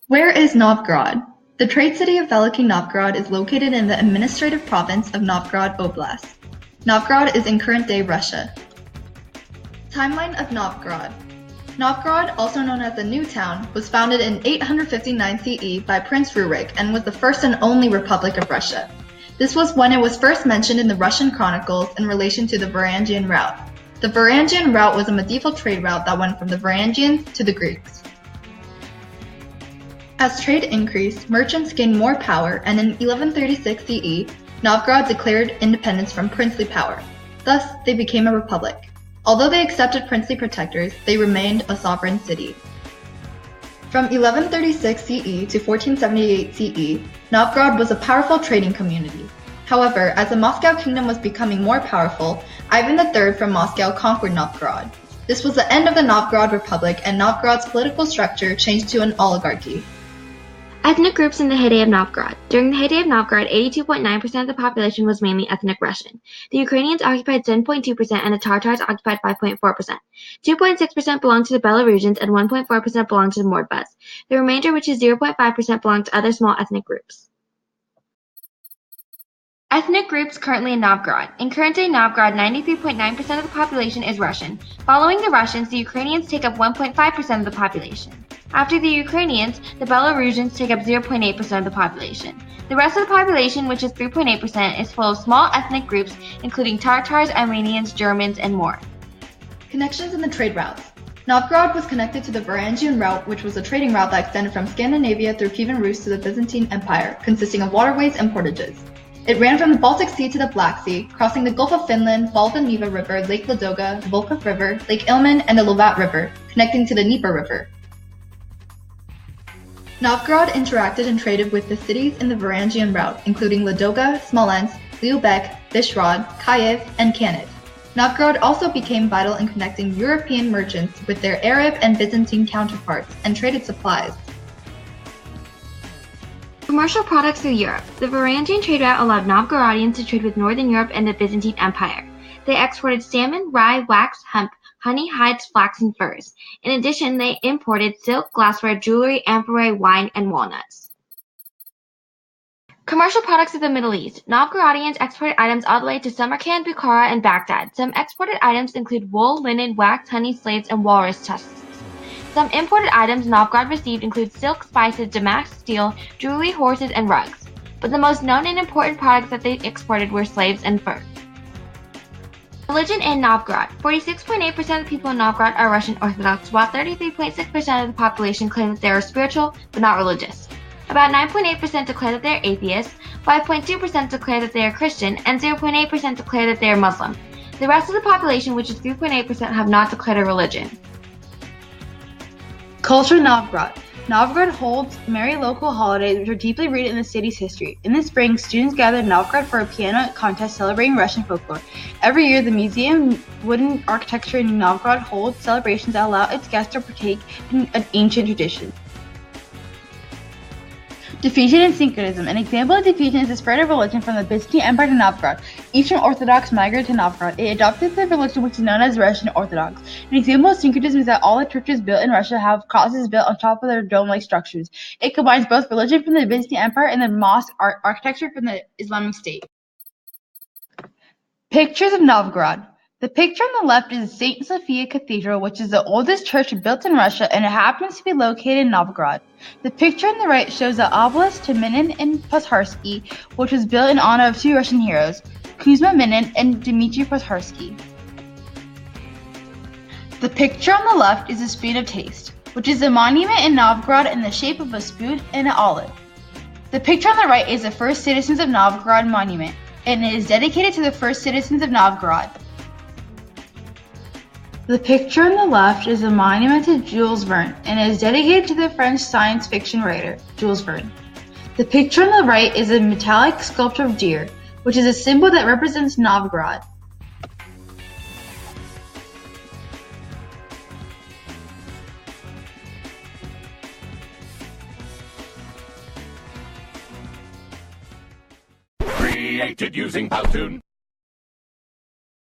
Where is Novgorod? The trade city of Veliky Novgorod is located in the administrative province of Novgorod Oblast. Novgorod is in current-day Russia. Timeline of Novgorod. Novgorod, also known as the New Town, was founded in 859 CE by Prince Rurik and was the first and only republic of Russia. This was when it was first mentioned in the Russian chronicles in relation to the Varangian route. The Varangian route was a medieval trade route that went from the Varangians to the Greeks. As trade increased, merchants gained more power, and in 1136 CE, Novgorod declared independence from princely power. Thus, they became a republic. Although they accepted princely protectors, they remained a sovereign city. From 1136 CE to 1478 CE, Novgorod was a powerful trading community. However, as the Moscow kingdom was becoming more powerful, Ivan III from Moscow conquered Novgorod. This was the end of the Novgorod Republic, and Novgorod's political structure changed to an oligarchy. Ethnic groups in the heyday of Novgorod. During the heyday of Novgorod, 82.9% of the population was mainly ethnic Russian. The Ukrainians occupied 10.2% and the Tatars occupied 5.4%. 2.6% belonged to the Belarusians and 1.4% belonged to the Mordvas. The remainder, which is 0.5%, belonged to other small ethnic groups. Ethnic groups currently in Novgorod. In current-day Novgorod, 93.9% of the population is Russian. Following the Russians, the Ukrainians take up 1.5% of the population. After the Ukrainians, the Belarusians take up 0.8% of the population. The rest of the population, which is 3.8%, is full of small ethnic groups, including Tatars, Armenians, Germans, and more. Connections in the trade routes. Novgorod was connected to the Varangian route, which was a trading route that extended from Scandinavia through Kievan Rus to the Byzantine Empire, consisting of waterways and portages. It ran from the Baltic Sea to the Black Sea, crossing the Gulf of Finland, Volga Neva River, Lake Ladoga, the Volkhov River, Lake Ilmen, and the Lovat River, connecting to the Dnieper River. Novgorod interacted and traded with the cities in the Varangian route, including Ladoga, Smolensk, Lyubek, Vyshhrod, Kyiv, and Kaniv. Novgorod also became vital in connecting European merchants with their Arab and Byzantine counterparts and traded supplies. Commercial products through Europe. The Varangian trade route allowed Novgorodians to trade with Northern Europe and the Byzantine Empire. They exported salmon, rye, wax, hemp, honey, hides, flax, and furs. In addition, they imported silk, glassware, jewelry, amphorae, wine, and walnuts. Commercial products of the Middle East. Novgorodians exported items all the way to Samarkand, Bukhara, and Baghdad. Some exported items include wool, linen, wax, honey, slaves, and walrus tusks. Some imported items Novgorod received include silk, spices, damask steel, jewelry, horses, and rugs. But the most known and important products that they exported were slaves and fur. Religion in Novgorod. 46.8% of people in Novgorod are Russian Orthodox, while 33.6% of the population claim that they are spiritual but not religious. About 9.8% declare that they are atheists, 5.2% declare that they are Christian, and 0.8% declare that they are Muslim. The rest of the population, which is 3.8%, have not declared a religion. Culture in Novgorod. Novgorod holds merry local holidays which are deeply rooted in the city's history. In the spring, students gather in Novgorod for a piano contest celebrating Russian folklore. Every year, the Museum Wooden Architecture in Novgorod holds celebrations that allow its guests to partake in an ancient tradition. Diffusion and syncretism. An example of diffusion is the spread of religion from the Byzantine Empire to Novgorod. Eastern Orthodox migrated to Novgorod. It adopted the religion which is known as Russian Orthodox. An example of syncretism is that all the churches built in Russia have crosses built on top of their dome-like structures. It combines both religion from the Byzantine Empire and the mosque architecture from the Islamic State. Pictures of Novgorod. The picture on the left is St. Sophia Cathedral, which is the oldest church built in Russia, and it happens to be located in Novgorod. The picture on the right shows the obelisk to Minin and Pozharsky, which was built in honor of two Russian heroes, Kuzma Minin and Dmitry Pozharsky. The picture on the left is the Spoon of Taste, which is a monument in Novgorod in the shape of a spoon and an olive. The picture on the right is the First Citizens of Novgorod monument, and it is dedicated to the first citizens of Novgorod. The picture on the left is a monument to Jules Verne, and it is dedicated to the French science fiction writer, Jules Verne. The picture on the right is a metallic sculpture of deer, which is a symbol that represents Novgorod. Created using Powtoon.